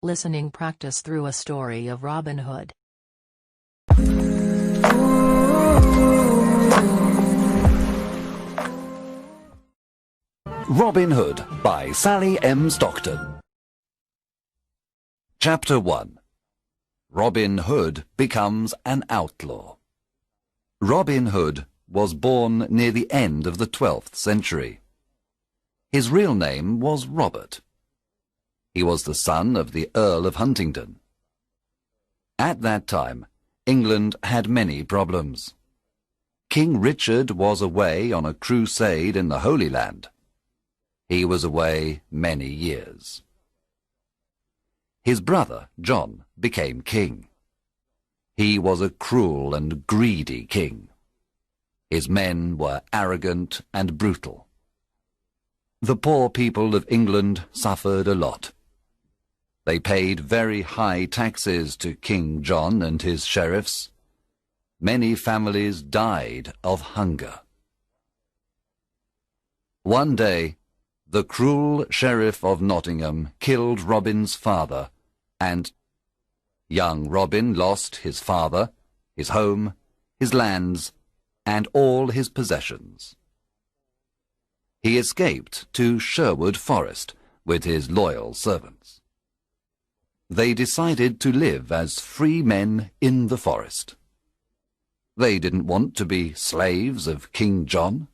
Listening Practice through a story of Robin Hood. Robin Hood by Sally M. Stockton. Chapter 1. Robin Hood becomes an outlaw. Robin Hood was born near the end of the 12th century. His real name was Robert. He was the son of the Earl of Huntingdon. At that time, England had many problems. King Richard was away on a crusade in the Holy Land. He was away many years. His brother, John, became king. He was a cruel and greedy king. His men were arrogant and brutal. The poor people of England suffered a lot. They paid very high taxes to King John and his sheriffs. Many families died of hunger. One day, the cruel sheriff of Nottingham killed Robin's father, and young Robin lost his father, his home, his lands, and all his possessions. He escaped to Sherwood Forest with his loyal servants. They decided to live as free men in the forest. They didn't want to be slaves of King John.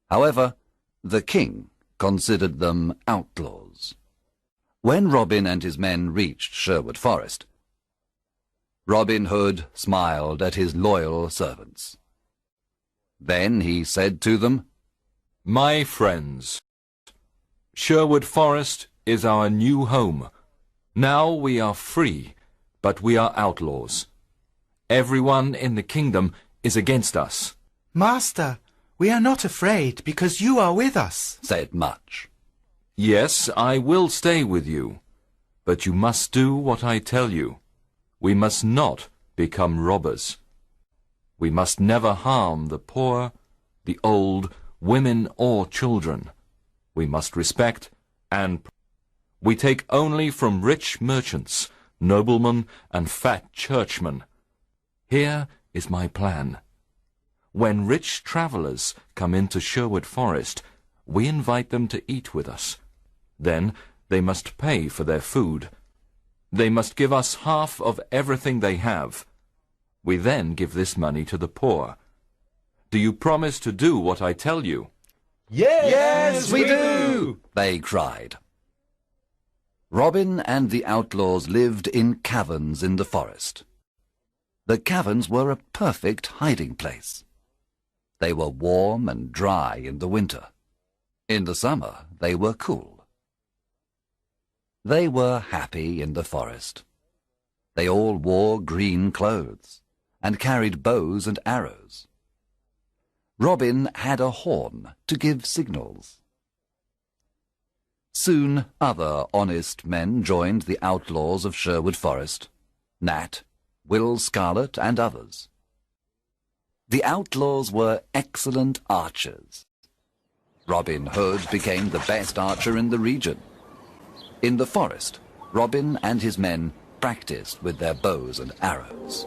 However, the king considered them outlaws. When Robin and his men reached Sherwood Forest, Robin Hood smiled at his loyal servants. Then he said to them, "My friends, Sherwood Forest is our new home. Now we are free, but we are outlaws. Everyone in the kingdom is against us." "Master, we are not afraid because you are with us," said Much. "Yes, I will stay with you, but you must do what I tell you. We must not become robbers. We must never harm the poor, the old, women or children. We must respect and we take only from rich merchants, noblemen, and fat churchmen. Here is my plan. When rich travellers come into Sherwood Forest, we invite them to eat with us. Then they must pay for their food. They must give us half of everything they have. We then give this money to the poor. Do you promise to do what I tell you?" Yes, we do, they cried. Robin and the outlaws lived in caverns in the forest. The caverns were a perfect hiding place. They were warm and dry in the winter. In the summer, they were cool. They were happy in the forest. They all wore green clothes and carried bows and arrows. Robin had a horn to give signals. Soon other honest men joined the outlaws of Sherwood Forest, Nat, Will Scarlet, and others. The outlaws were excellent archers. Robin Hood became the best archer in the region. In the forest, Robin and his men practiced with their bows and arrows.